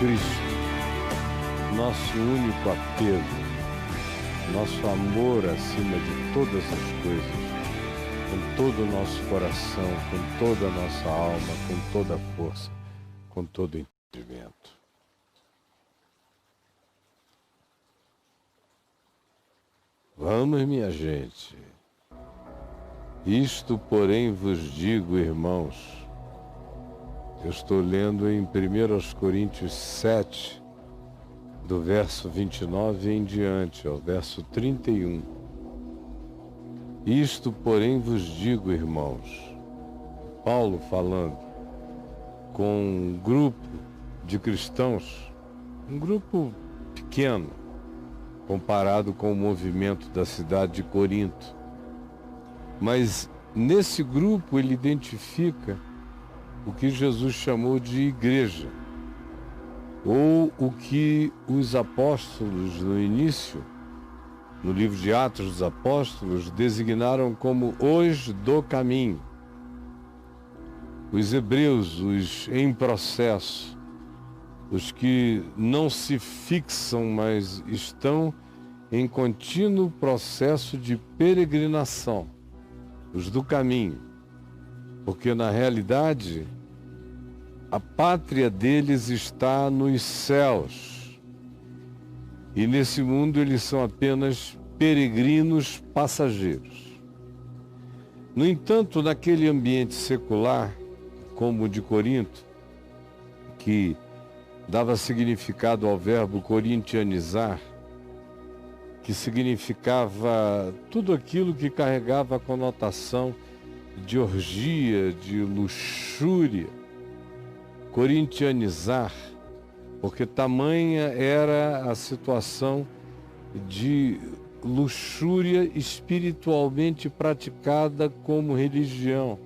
Cristo, nosso único apego, nosso amor acima de todas as coisas, com todo o nosso coração, com toda a nossa alma, com toda a força, com todo o entendimento. Vamos, minha gente. Isto, porém, vos digo, irmãos. Eu estou lendo em 1 Coríntios 7, do verso 29 em diante, ao verso 31. Isto, porém, vos digo, irmãos. Paulo falando com um grupo de cristãos, um grupo pequeno, comparado com o movimento da cidade de Corinto. Mas nesse grupo ele identifica o que Jesus chamou de igreja, ou o que os apóstolos no início, no livro de Atos dos Apóstolos, designaram como os do caminho. Os hebreus, os em processo, os que não se fixam, mas estão em contínuo processo de peregrinação, os do caminho. Porque, na realidade, a pátria deles está nos céus. E nesse mundo eles são apenas peregrinos passageiros. No entanto, naquele ambiente secular, como o de Corinto, que dava significado ao verbo corintianizar, que significava tudo aquilo que carregava a conotação de orgia, de luxúria, corintianizar, porque tamanha era a situação de luxúria espiritualmente praticada como religião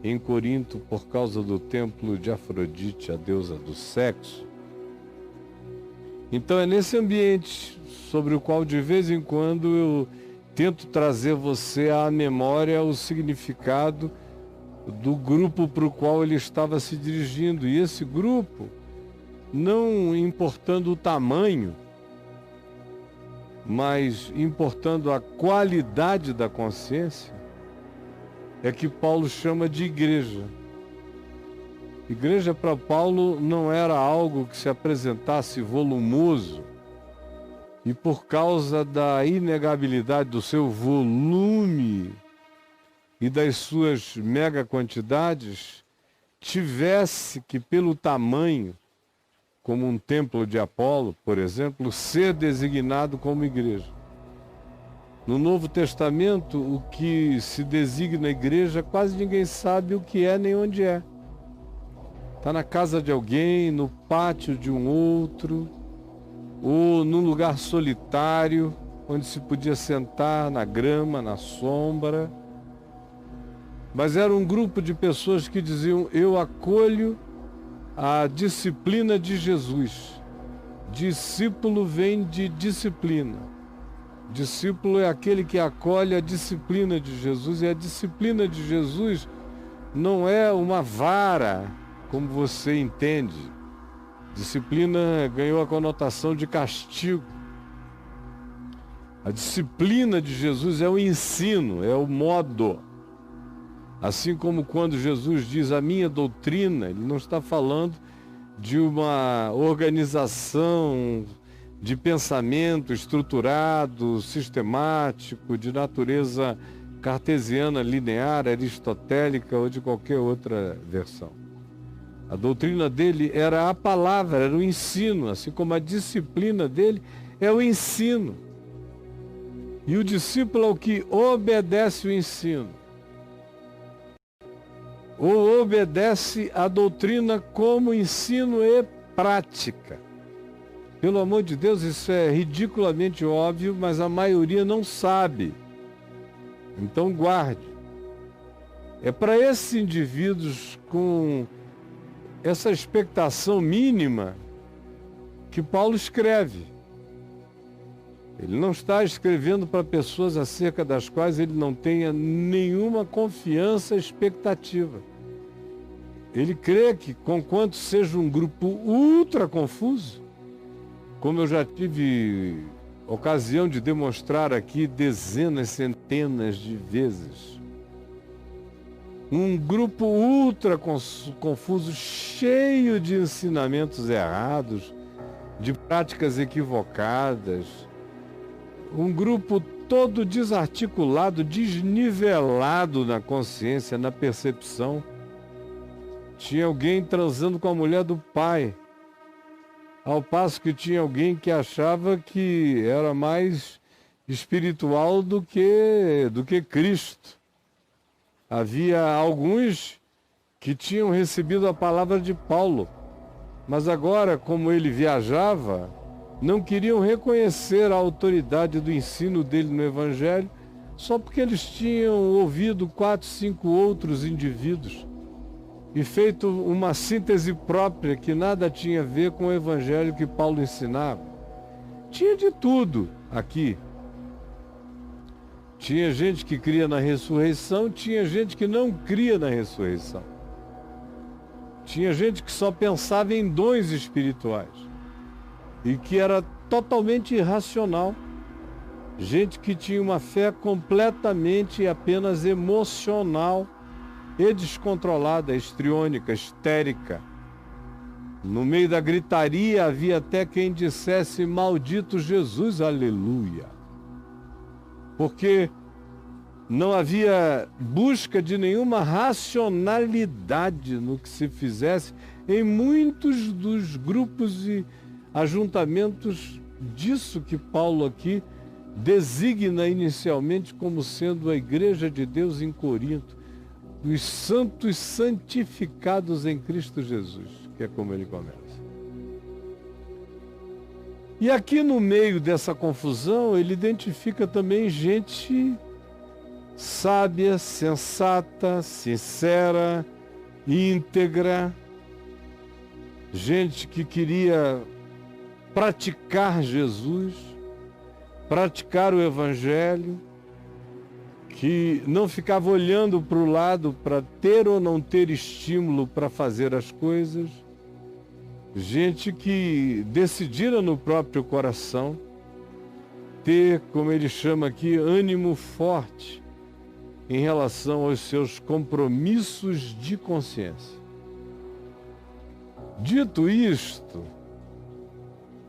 em Corinto por causa do templo de Afrodite, a deusa do sexo. Então é nesse ambiente sobre o qual de vez em quando eu tento trazer você à memória o significado do grupo para o qual ele estava se dirigindo. E esse grupo, não importando o tamanho, mas importando a qualidade da consciência, é que Paulo chama de igreja. Igreja para Paulo não era algo que se apresentasse volumoso, e por causa da inegabilidade do seu volume e das suas mega quantidades, tivesse que, pelo tamanho, como um templo de Apolo, por exemplo, ser designado como igreja. No Novo Testamento, o que se designa igreja, quase ninguém sabe o que é nem onde é. Está na casa de alguém, no pátio de um outro, ou num lugar solitário, onde se podia sentar na grama, na sombra. Mas era um grupo de pessoas que diziam: eu acolho a disciplina de Jesus. Discípulo vem de disciplina. Discípulo é aquele que acolhe a disciplina de Jesus, e a disciplina de Jesus não é uma vara, como você entende. Disciplina ganhou a conotação de castigo. A disciplina de Jesus é o ensino, é o modo. Assim como quando Jesus diz a minha doutrina, ele não está falando de uma organização de pensamento estruturado, sistemático, de natureza cartesiana, linear, aristotélica ou de qualquer outra versão. A doutrina dele era a palavra, era o ensino, assim como a disciplina dele é o ensino. E o discípulo é o que obedece o ensino. Ou obedece a doutrina como ensino e prática. Pelo amor de Deus, isso é ridiculamente óbvio, mas a maioria não sabe. Então guarde. É para esses indivíduos com essa expectação mínima que Paulo escreve. Ele não está escrevendo para pessoas acerca das quais ele não tenha nenhuma confiança, expectativa. ele crê que, conquanto seja um grupo ultra confuso, como eu já tive ocasião de demonstrar aqui dezenas, centenas de vezes, um grupo ultra confuso, cheio de ensinamentos errados, de práticas equivocadas, um grupo todo desarticulado, desnivelado na consciência, na percepção. Tinha alguém transando com a mulher do pai, ao passo que tinha alguém que achava que era mais espiritual do que Cristo. Havia alguns que tinham recebido a palavra de Paulo, mas agora, como ele viajava, não queriam reconhecer a autoridade do ensino dele no Evangelho, só porque eles tinham ouvido 4, 5 outros indivíduos e feito uma síntese própria que nada tinha a ver com o Evangelho que Paulo ensinava. Tinha de tudo aqui. Tinha gente que cria na ressurreição, tinha gente que não cria na ressurreição. Tinha gente que só pensava em dons espirituais e que era totalmente irracional. Gente que tinha uma fé completamente e apenas emocional e descontrolada, histriônica, histérica. No meio da gritaria havia até quem dissesse: maldito Jesus, aleluia. Porque não havia busca de nenhuma racionalidade no que se fizesse em muitos dos grupos e ajuntamentos disso que Paulo aqui designa inicialmente como sendo a Igreja de Deus em Corinto, os santos santificados em Cristo Jesus, que é como ele começa. E aqui no meio dessa confusão, ele identifica também gente sábia, sensata, sincera, íntegra, gente que queria praticar Jesus, praticar o Evangelho, que não ficava olhando para o lado para ter ou não ter estímulo para fazer as coisas, gente que decidira no próprio coração ter, como ele chama aqui, ânimo forte em relação aos seus compromissos de consciência. Dito isto,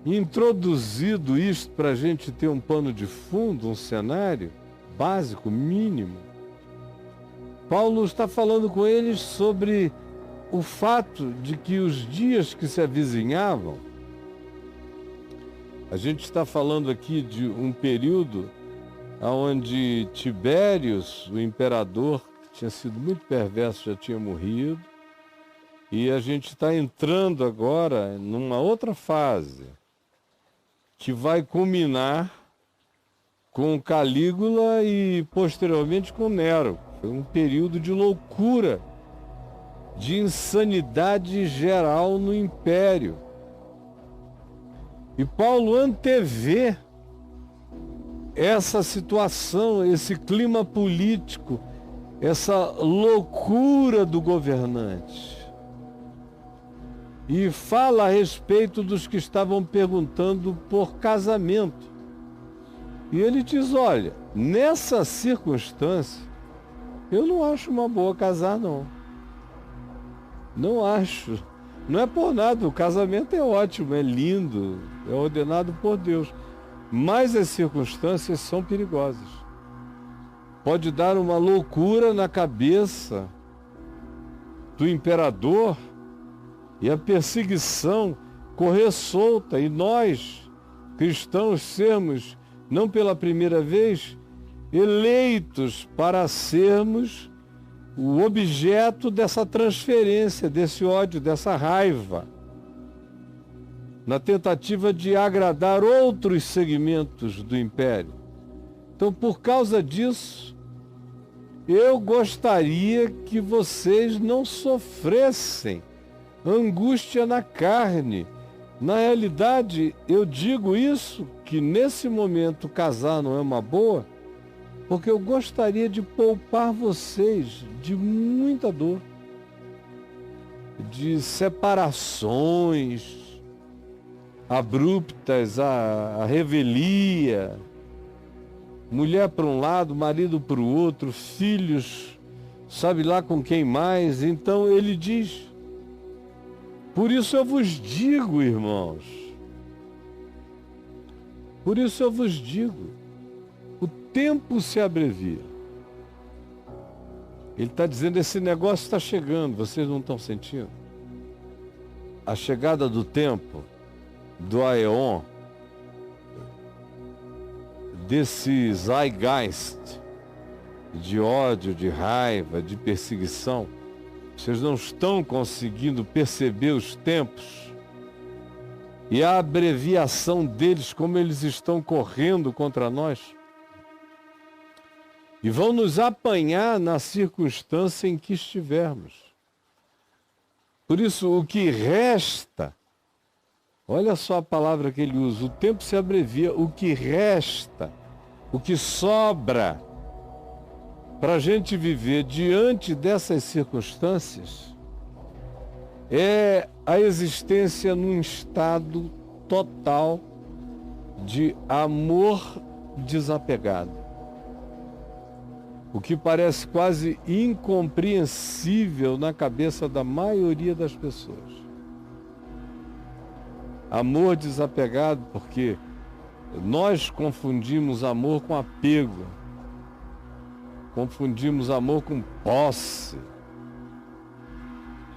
introduzido isto para a gente ter um pano de fundo, um cenário básico, mínimo, Paulo está falando com eles sobre o fato de que os dias que se avizinhavam, a gente está falando aqui de um período onde Tibérios, o imperador, que tinha sido muito perverso, já tinha morrido, e a gente está entrando agora numa outra fase, que vai culminar com Calígula e posteriormente com Nero. Foi um período de loucura, de insanidade geral no império. E Paulo antevê essa situação, esse clima político, essa loucura do governante. E fala a respeito dos que estavam perguntando por casamento. E ele diz: olha, nessa circunstância, eu não acho uma boa casar, não. Não acho. Não é por nada, o casamento é ótimo, é lindo, é ordenado por Deus. Mas as circunstâncias são perigosas. Pode dar uma loucura na cabeça do imperador e a perseguição correr solta, e nós, cristãos, sermos, não pela primeira vez, eleitos para sermos o objeto dessa transferência, desse ódio, dessa raiva, na tentativa de agradar outros segmentos do império. Então, por causa disso, eu gostaria que vocês não sofressem angústia na carne. Na realidade, eu digo isso, que nesse momento casar não é uma boa, porque eu gostaria de poupar vocês de muita dor. de separações abruptas, a revelia, mulher para um lado, marido para o outro, filhos, sabe lá com quem mais. Então ele diz: por isso eu vos digo, irmãos, por isso eu vos digo, o tempo se abrevia. Ele está dizendo, esse negócio está chegando, vocês não estão sentindo? A chegada do tempo, do aeon, desse zeitgeist de ódio, de raiva, de perseguição. Vocês não estão conseguindo perceber os tempos e a abreviação deles, como eles estão correndo contra nós. E vão nos apanhar na circunstância em que estivermos. Por isso, o que resta, olha só a palavra que ele usa, o tempo se abrevia, o que resta, o que sobra para a gente viver diante dessas circunstâncias é a existência num estado total de amor desapegado. O que parece quase incompreensível na cabeça da maioria das pessoas. Amor desapegado, porque nós confundimos amor com apego, confundimos amor com posse,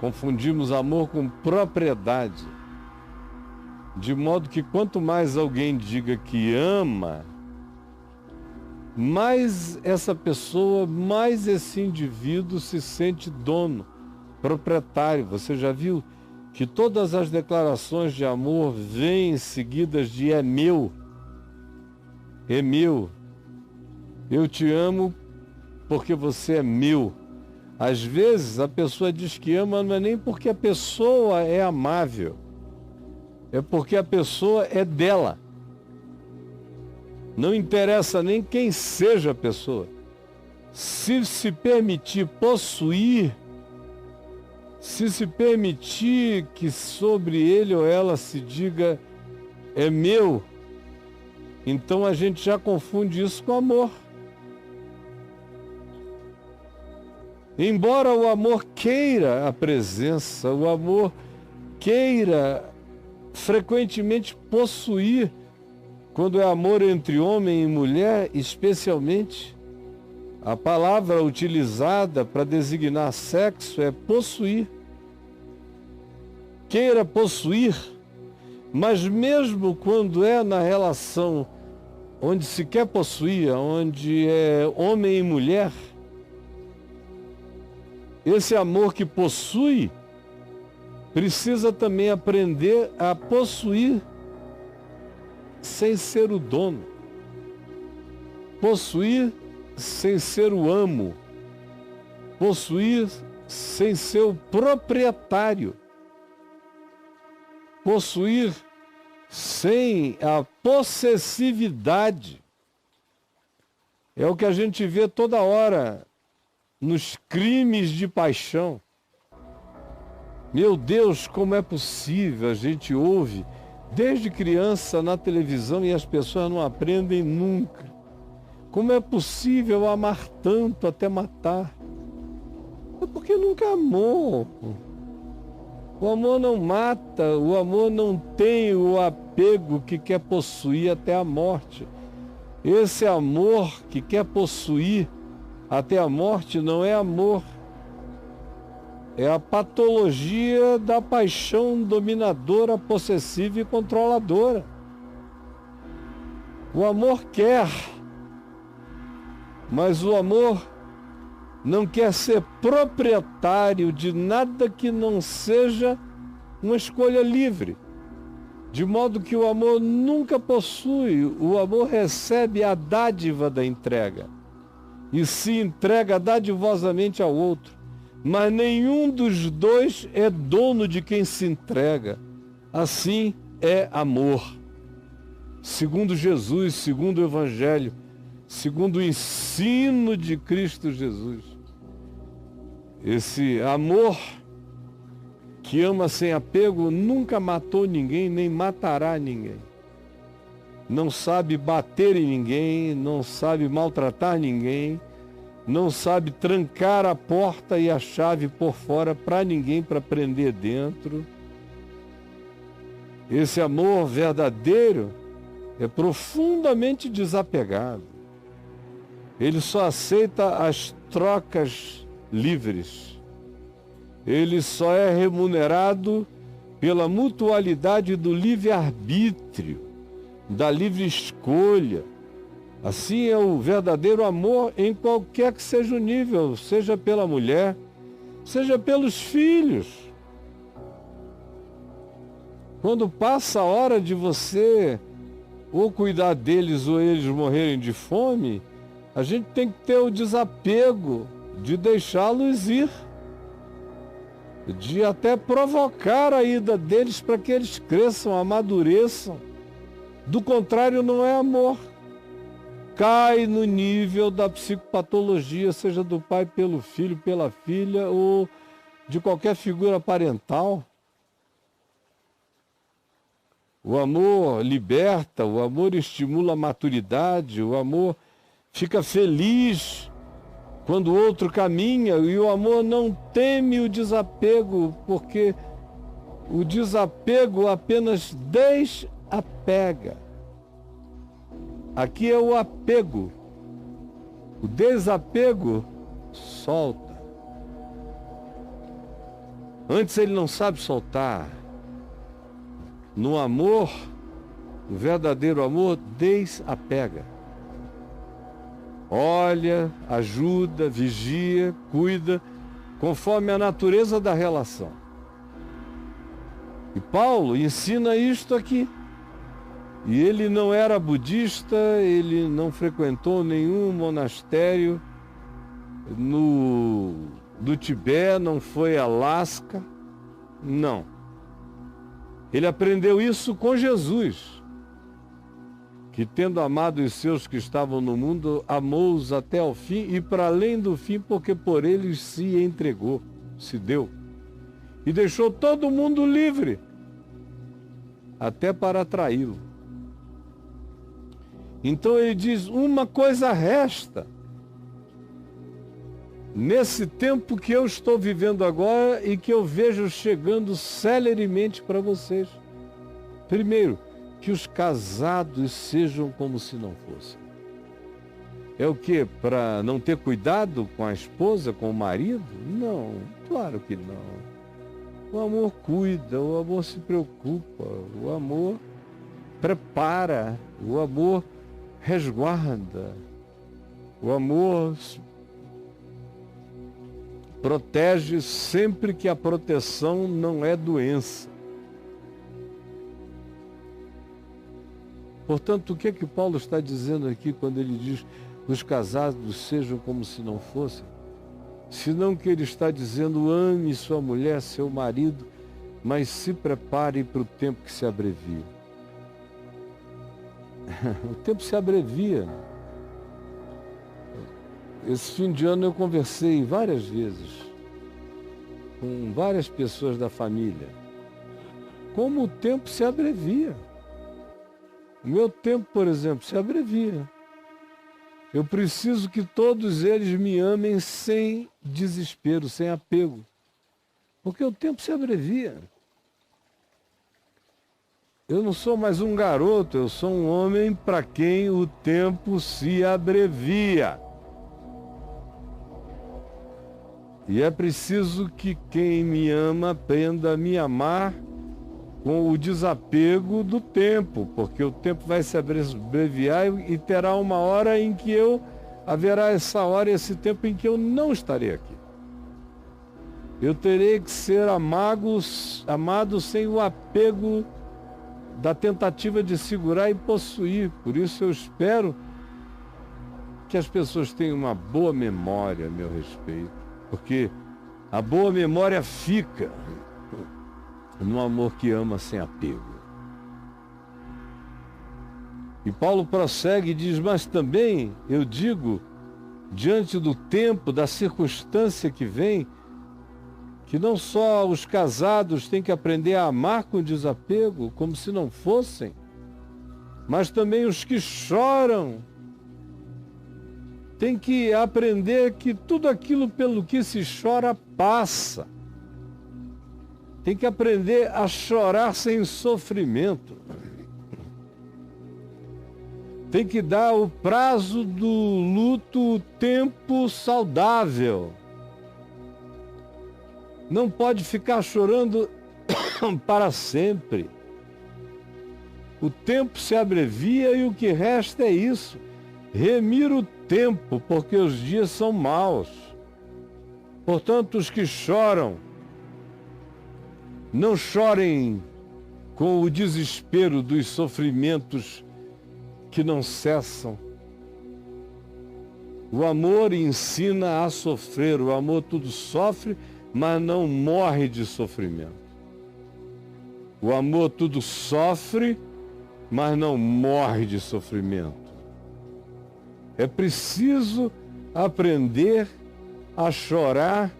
confundimos amor com propriedade, de modo que quanto mais alguém diga que ama, mais essa pessoa, mais esse indivíduo se sente dono, proprietário. Você já viu que todas as declarações de amor vêm seguidas de é meu, eu te amo porque você é meu. Às vezes a pessoa diz que ama, não é nem porque a pessoa é amável, é porque a pessoa é dela. Não interessa nem quem seja a pessoa. Se se permitir possuir, se se permitir que sobre ele ou ela se diga é meu, então a gente já confunde isso com amor. Embora o amor queira a presença, o amor queira frequentemente possuir, quando é amor entre homem e mulher, especialmente, a palavra utilizada para designar sexo é possuir. Queira possuir, mas mesmo quando é na relação onde se quer possuir, onde é homem e mulher, esse amor que possui precisa também aprender a possuir sem ser o dono, possuir sem ser o amo, possuir sem ser o proprietário, possuir sem a possessividade. É o que a gente vê toda hora nos crimes de paixão. Meu Deus, como é possível? A gente ouve desde criança na televisão e as pessoas não aprendem nunca. Como é possível amar tanto até matar? É porque nunca amou. O amor não mata, o amor não tem o apego que quer possuir até a morte. Esse amor que quer possuir até a morte não é amor. É a patologia da paixão dominadora, possessiva e controladora. O amor quer, mas o amor não quer ser proprietário de nada que não seja uma escolha livre. De modo que o amor nunca possui, o amor recebe a dádiva da entrega e se entrega dadivosamente ao outro. Mas nenhum dos dois é dono de quem se entrega. Assim é amor. Segundo Jesus, segundo o Evangelho, segundo o ensino de Cristo Jesus. Esse amor que ama sem apego nunca matou ninguém, nem matará ninguém. Não sabe bater em ninguém, não sabe maltratar ninguém, não sabe trancar a porta e a chave por fora para ninguém, para prender dentro. Esse amor verdadeiro é profundamente desapegado. Ele só aceita as trocas livres. Ele só é remunerado pela mutualidade do livre-arbítrio, da livre escolha. Assim é o verdadeiro amor em qualquer que seja o nível, seja pela mulher, seja pelos filhos. Quando passa a hora de você ou cuidar deles ou eles morrerem de fome, a gente tem que ter o desapego de deixá-los ir, de até provocar a ida deles para que eles cresçam, amadureçam. Do contrário, não é amor. Cai no nível da psicopatologia, seja do pai pelo filho, pela filha ou de qualquer figura parental. O amor liberta, o amor estimula a maturidade, o amor fica feliz quando o outro caminha, e o amor não teme o desapego, porque o desapego apenas desapega. Aqui é o apego. O desapego solta. Antes ele não sabe soltar. No amor, o verdadeiro amor desapega. Olha, ajuda, vigia, cuida, conforme a natureza da relação. E Paulo ensina isto aqui. E ele não era budista, ele não frequentou nenhum monastério do Tibete, não foi a Alasca, não. Ele aprendeu isso com Jesus, que tendo amado os seus que estavam no mundo, amou-os até ao fim e para além do fim, porque por eles se entregou, se deu. E deixou todo mundo livre, até para atraí-lo. Então ele diz, uma coisa resta. Nesse tempo que eu estou vivendo agora e que eu vejo chegando celeremente para vocês. Primeiro, que os casados sejam como se não fossem. É o quê? Para não ter cuidado com a esposa, com o marido? Não, claro que não. O amor cuida, o amor se preocupa, o amor prepara, o amor resguarda, o amor protege sempre que a proteção não é doença. Portanto, o que é que Paulo está dizendo aqui quando ele diz os casados sejam como se não fossem? Senão que ele está dizendo ame sua mulher, seu marido, mas se prepare para o tempo que se abrevia. O tempo se abrevia. Esse fim de ano eu conversei várias vezes com várias pessoas da família. Como o tempo se abrevia. O meu tempo, por exemplo, se abrevia. Eu preciso que todos eles me amem sem desespero, sem apego. Porque o tempo se abrevia. Eu não sou mais um garoto, eu sou um homem para quem o tempo se abrevia. E é preciso que quem me ama aprenda a me amar com o desapego do tempo, porque o tempo vai se abreviar e terá uma hora em que haverá essa hora, esse tempo em que eu não estarei aqui. Eu terei que ser amado sem o apego da tentativa de segurar e possuir. Por isso eu espero que as pessoas tenham uma boa memória a meu respeito, porque a boa memória fica no amor que ama sem apego. E Paulo prossegue e diz, mas também eu digo, diante do tempo, da circunstância que vem, que não só os casados têm que aprender a amar com desapego, como se não fossem, mas também os que choram têm que aprender que tudo aquilo pelo que se chora passa. Tem que aprender a chorar sem sofrimento. Tem que dar o prazo do luto, o tempo saudável. Não pode ficar chorando para sempre. O tempo se abrevia e o que resta é isso. Remir o tempo, porque os dias são maus. Portanto, os que choram, não chorem com o desespero dos sofrimentos que não cessam. O amor ensina a sofrer, o amor tudo sofre, mas não morre de sofrimento. O amor tudo sofre, mas não morre de sofrimento. É preciso aprender a chorar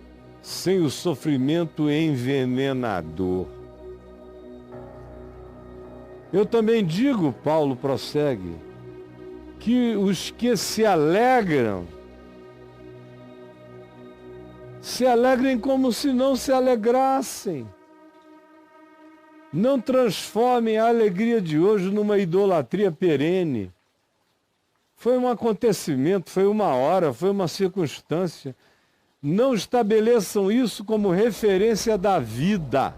sem o sofrimento envenenador. Eu também digo, Paulo prossegue, que os que se alegrem como se não se alegrassem. Não transformem a alegria de hoje numa idolatria perene. Foi um acontecimento, foi uma hora, foi uma circunstância. Não estabeleçam isso como referência da vida.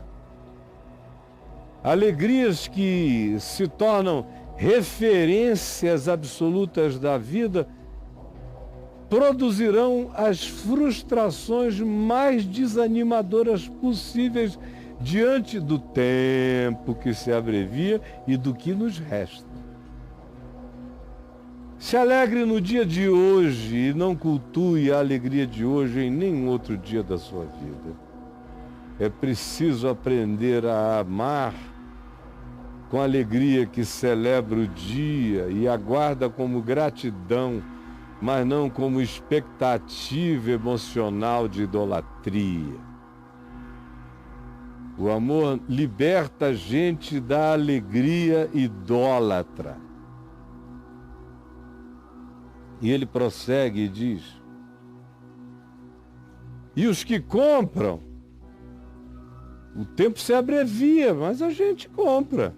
Alegrias que se tornam referências absolutas da vida produzirão as frustrações mais desanimadoras possíveis diante do tempo que se abrevia e do que nos resta. Se alegre no dia de hoje e não cultue a alegria de hoje em nenhum outro dia da sua vida. É preciso aprender a amar com alegria que celebra o dia e aguarda como gratidão, mas não como expectativa emocional de idolatria. O amor liberta a gente da alegria idólatra. E ele prossegue e diz: e os que compram, o tempo se abrevia, mas a gente compra.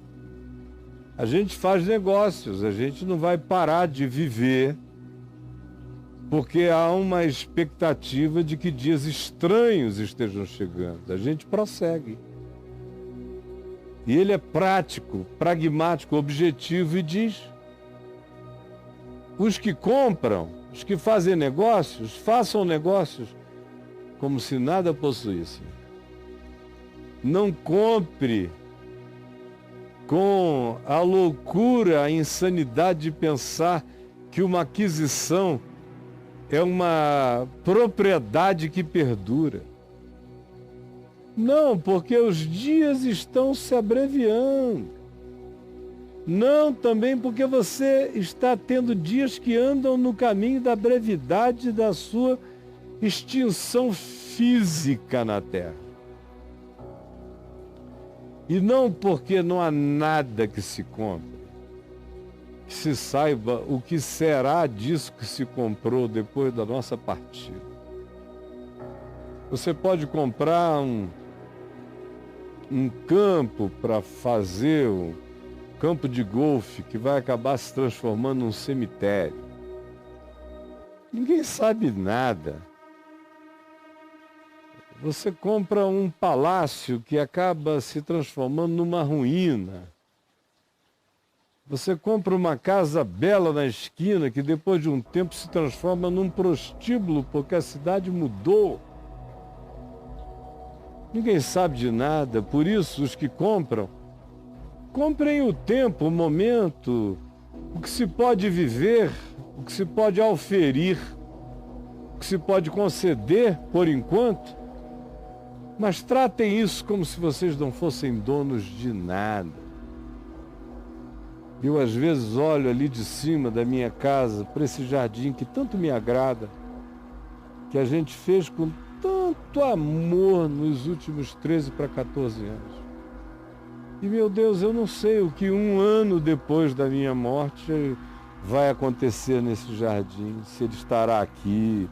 A gente faz negócios, a gente não vai parar de viver, porque há uma expectativa de que dias estranhos estejam chegando. A gente prossegue. E ele é prático, pragmático, objetivo e diz: os que compram, os que fazem negócios, façam negócios como se nada possuíssem. Não compre com a loucura, a insanidade de pensar que uma aquisição é uma propriedade que perdura. Não, porque os dias estão se abreviando. Não, também porque você está tendo dias que andam no caminho da brevidade da sua extinção física na Terra. E não porque não há nada que se compre, que se saiba o que será disso que se comprou depois da nossa partida. Você pode comprar um campo para fazer um campo de golfe que vai acabar se transformando num cemitério. Ninguém sabe nada. Você compra um palácio que acaba se transformando numa ruína. Você compra uma casa bela na esquina que depois de um tempo se transforma num prostíbulo porque a cidade mudou. Ninguém sabe de nada, por isso os que compram, comprem o tempo, o momento, o que se pode viver, o que se pode auferir, o que se pode conceder por enquanto. Mas tratem isso como se vocês não fossem donos de nada. Eu às vezes olho ali de cima da minha casa para esse jardim que tanto me agrada, que a gente fez com tanto amor nos últimos 13 para 14 anos. E, meu Deus, eu não sei o que 1 ano depois da minha morte vai acontecer nesse jardim, se ele estará aqui,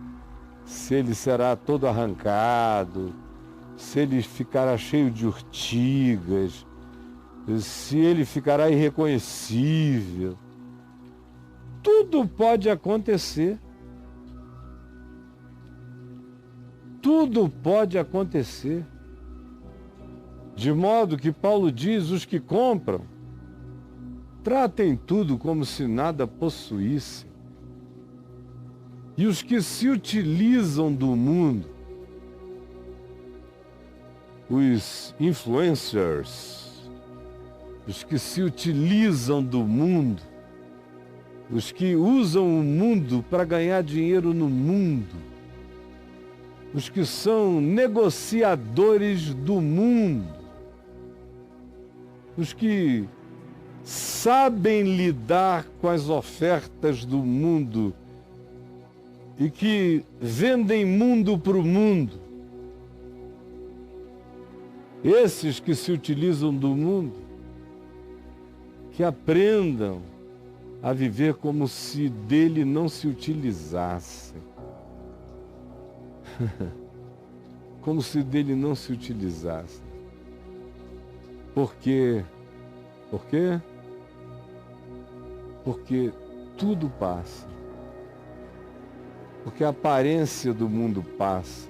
se ele será todo arrancado, se ele ficará cheio de urtigas, se ele ficará irreconhecível. Tudo pode acontecer. Tudo pode acontecer. De modo que Paulo diz, os que compram, tratem tudo como se nada possuíssem. E os que se utilizam do mundo, os influencers, os que se utilizam do mundo, os que usam o mundo para ganhar dinheiro no mundo, os que são negociadores do mundo, os que sabem lidar com as ofertas do mundo e que vendem mundo para o mundo, esses que se utilizam do mundo, que aprendam a viver como se dele não se utilizassem. Como se dele não se utilizassem. Por quê? Por quê? Porque tudo passa. Porque a aparência do mundo passa.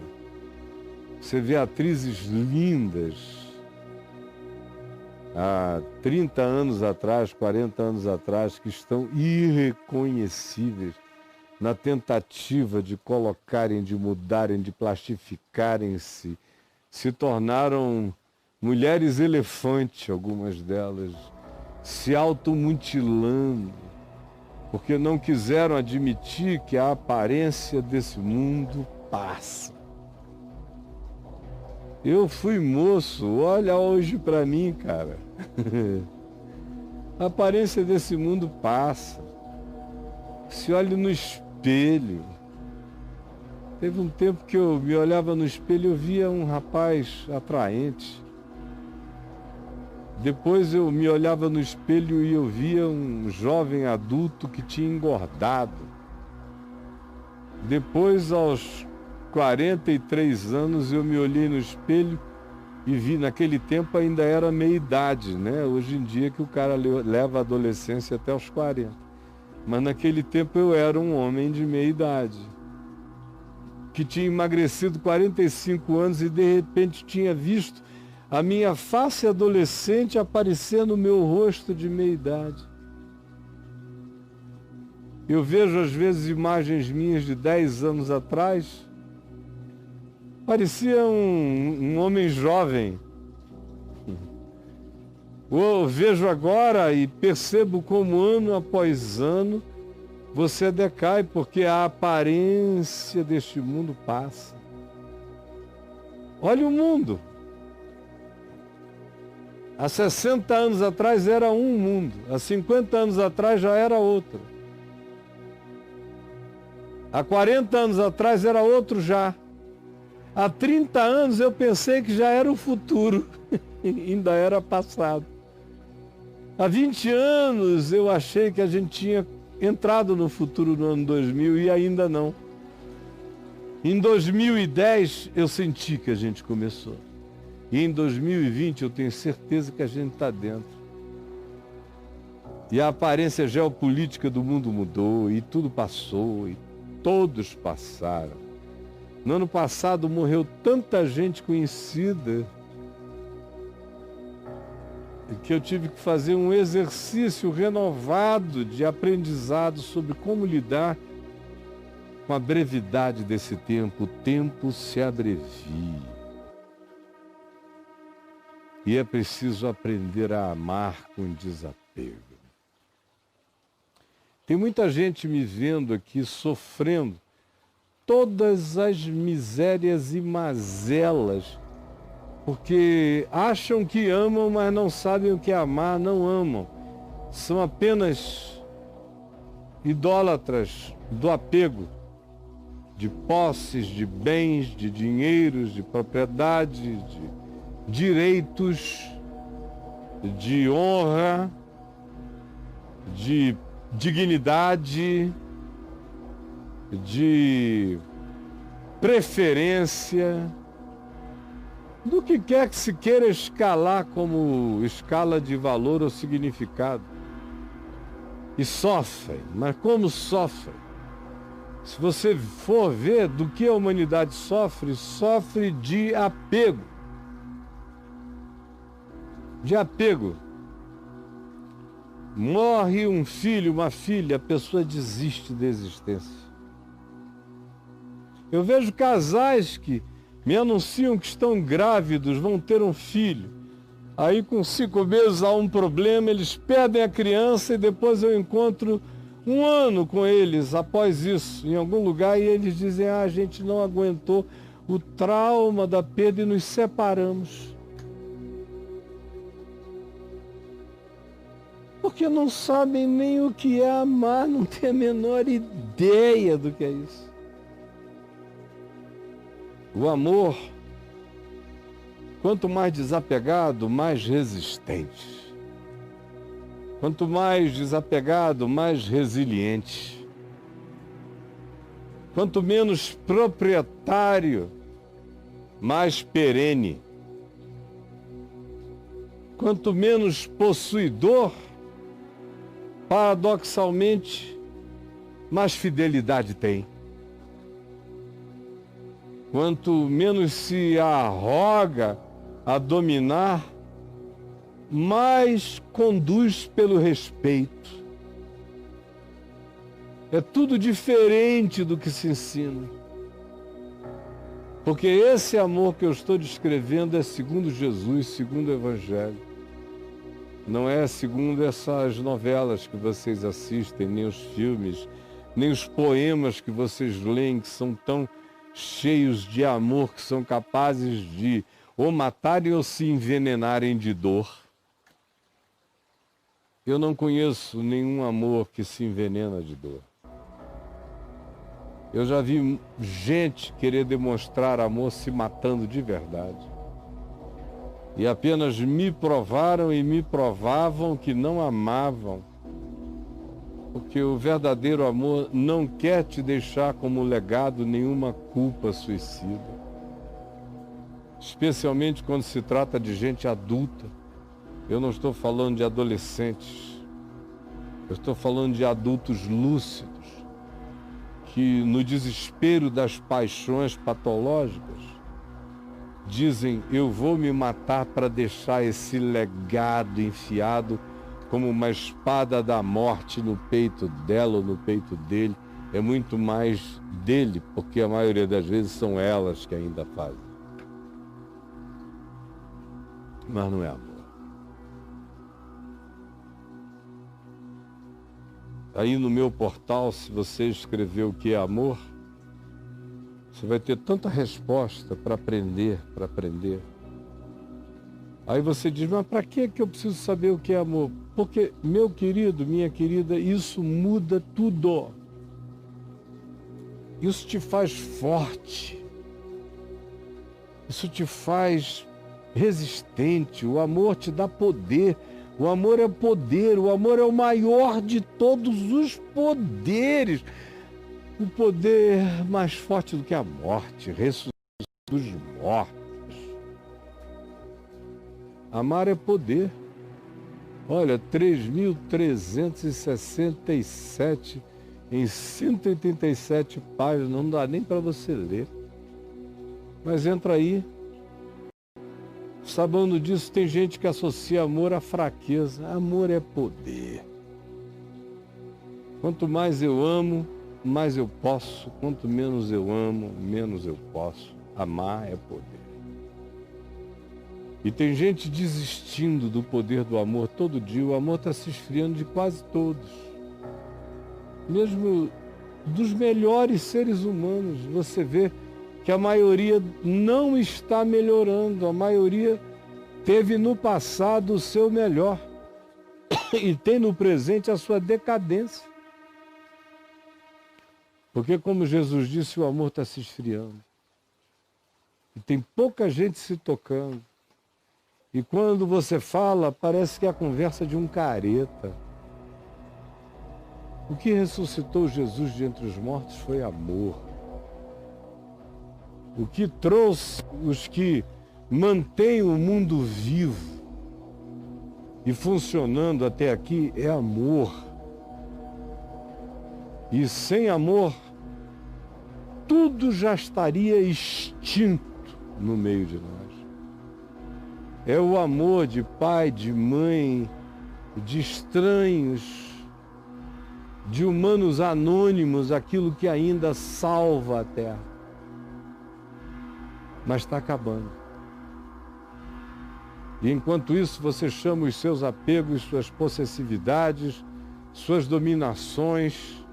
Você vê atrizes lindas há 30 anos atrás, 40 anos atrás, que estão irreconhecíveis na tentativa de colocarem, de mudarem, de plastificarem-se. Se tornaram mulheres elefante, algumas delas, se automutilando, porque não quiseram admitir que a aparência desse mundo passa. Eu fui moço, olha hoje para mim, cara. A aparência desse mundo passa. Se olhe no espelho. Teve um tempo que eu me olhava no espelho e eu via um rapaz atraente. Depois eu me olhava no espelho e eu via um jovem adulto que tinha engordado. Depois, aos 43 anos, eu me olhei no espelho e vi, naquele tempo ainda era meia-idade, né? Hoje em dia que o cara leva a adolescência até os 40. Mas naquele tempo eu era um homem de meia-idade, que tinha emagrecido 45 anos e de repente tinha visto a minha face adolescente aparecer no meu rosto de meia-idade. Eu vejo às vezes imagens minhas de 10 anos atrás, parecia um homem jovem. Eu vejo agora e percebo como ano após ano você decai, porque a aparência deste mundo passa. Olha o mundo. Há 60 anos atrás era um mundo, há 50 anos atrás já era outro. Há 40 anos atrás era outro já. Há 30 anos eu pensei que já era o futuro, ainda era passado. Há 20 anos eu achei que a gente tinha entrado no futuro no ano 2000 e ainda não. Em 2010 eu senti que a gente começou. E em 2020 eu tenho certeza que a gente está dentro. E a aparência geopolítica do mundo mudou e tudo passou e todos passaram. No ano passado morreu tanta gente conhecida que eu tive que fazer um exercício renovado de aprendizado sobre como lidar com a brevidade desse tempo. O tempo se abrevia. E é preciso aprender a amar com desapego. Tem muita gente me vendo aqui sofrendo todas as misérias e mazelas, porque acham que amam, mas não sabem o que é amar, não amam. São apenas idólatras do apego, de posses, de bens, de dinheiros, de propriedade, de direitos, de honra, de dignidade, de preferência, do que quer que se queira escalar como escala de valor ou significado. E sofrem, mas como sofrem? Se você for ver do que a humanidade sofre, sofre de apego. De apego. Morre um filho, uma filha, a pessoa desiste da existência. Eu vejo casais que me anunciam que estão grávidos, vão ter um filho. Aí com 5 meses há um problema, eles perdem a criança e depois eu encontro 1 ano com eles após isso, em algum lugar, e eles dizem, a gente não aguentou o trauma da perda e nos separamos. Porque não sabem nem o que é amar, não têm a menor ideia do que é isso. O amor, quanto mais desapegado, mais resistente. Quanto mais desapegado, mais resiliente. Quanto menos proprietário, mais perene. Quanto menos possuidor, paradoxalmente, mais fidelidade tem. Quanto menos se arroga a dominar, mais conduz pelo respeito. É tudo diferente do que se ensina. Porque esse amor que eu estou descrevendo é segundo Jesus, segundo o Evangelho. Não é segundo essas novelas que vocês assistem, nem os filmes, nem os poemas que vocês leem, que são tão cheios de amor, que são capazes de ou matarem ou se envenenarem de dor. Eu não conheço nenhum amor que se envenena de dor. Eu já vi gente querer demonstrar amor se matando de verdade. E apenas me provaram e me provavam que não amavam. Porque o verdadeiro amor não quer te deixar como legado nenhuma culpa suicida. Especialmente quando se trata de gente adulta. Eu não estou falando de adolescentes. Eu estou falando de adultos lúcidos, que no desespero das paixões patológicas, dizem, eu vou me matar para deixar esse legado enfiado como uma espada da morte no peito dela ou no peito dele. É muito mais dele, porque a maioria das vezes são elas que ainda fazem. Mas não é amor. Aí no meu portal, se você escrever o que é amor, você vai ter tanta resposta para aprender, para aprender. Aí você diz, mas para que eu preciso saber o que é amor? Porque, meu querido, minha querida, isso muda tudo. Isso te faz forte. Isso te faz resistente. O amor te dá poder. O amor é poder. O amor é o maior de todos os poderes. O poder mais forte do que a morte, ressuscitar dos mortos. Amar é poder. Olha, 3.367 em 187 páginas, não dá nem para você ler. Mas entra aí. Sabendo disso, tem gente que associa amor à fraqueza. Amor é poder. Quanto mais eu amo, mais eu posso. Quanto menos eu amo, menos eu posso. Amar é poder. E tem gente desistindo do poder do amor todo dia. O amor está se esfriando de quase todos. Mesmo dos melhores seres humanos, você vê que a maioria não está melhorando. A maioria teve no passado o seu melhor e tem no presente a sua decadência. Porque, como Jesus disse, o amor está se esfriando. E tem pouca gente se tocando. E quando você fala, parece que é a conversa de um careta. O que ressuscitou Jesus de entre os mortos foi amor. O que trouxe os que mantêm o mundo vivo e funcionando até aqui é amor. E sem amor, tudo já estaria extinto no meio de nós. É o amor de pai, de mãe, de estranhos, de humanos anônimos, aquilo que ainda salva a terra. Mas está acabando. E enquanto isso, você chama os seus apegos, suas possessividades, suas dominações,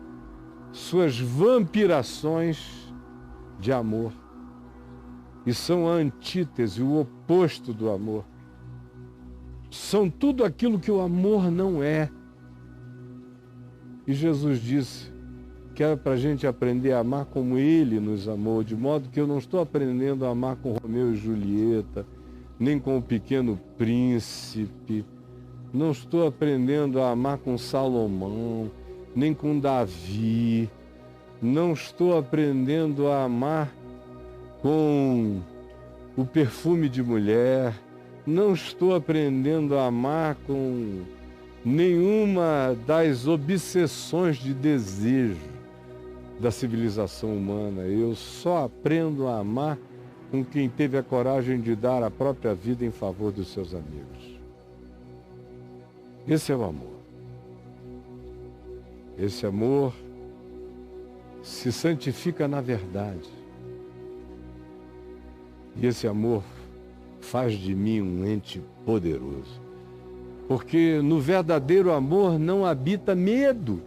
suas vampirações de amor. E são a antítese, o oposto do amor. São tudo aquilo que o amor não é. E Jesus disse que era para a gente aprender a amar como Ele nos amou, de modo que eu não estou aprendendo a amar com Romeu e Julieta, nem com o Pequeno Príncipe, não estou aprendendo a amar com Salomão, nem com Davi, não estou aprendendo a amar com o perfume de mulher, não estou aprendendo a amar com nenhuma das obsessões de desejo da civilização humana. Eu só aprendo a amar com quem teve a coragem de dar a própria vida em favor dos seus amigos. Esse é o amor. Esse amor se santifica na verdade. E esse amor faz de mim um ente poderoso. Porque no verdadeiro amor não habita medo.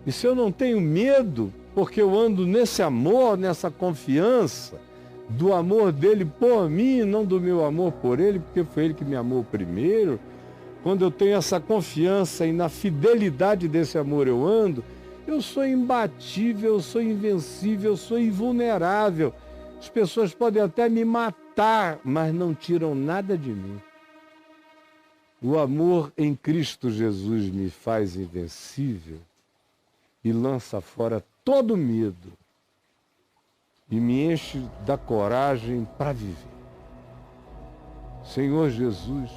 E se eu não tenho medo, porque eu ando nesse amor, nessa confiança, do amor dele por mim, não do meu amor por ele, porque foi ele que me amou primeiro, quando eu tenho essa confiança e na fidelidade desse amor eu ando, eu sou imbatível, eu sou invencível, eu sou invulnerável. As pessoas podem até me matar, mas não tiram nada de mim. O amor em Cristo Jesus me faz invencível e lança fora todo medo e me enche da coragem para viver. Senhor Jesus,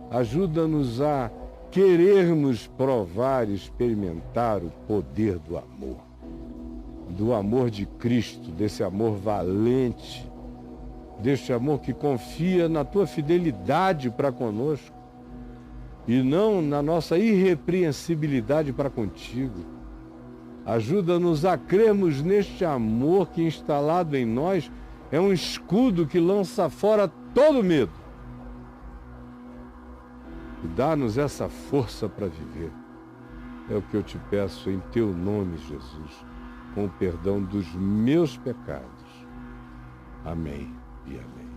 ajuda-nos a querermos provar e experimentar o poder do amor de Cristo, desse amor valente, deste amor que confia na tua fidelidade para conosco e não na nossa irrepreensibilidade para contigo. Ajuda-nos a crermos neste amor que, instalado em nós, é um escudo que lança fora todo medo. E dá-nos essa força para viver. É o que eu te peço em teu nome, Jesus, com o perdão dos meus pecados. Amém e amém.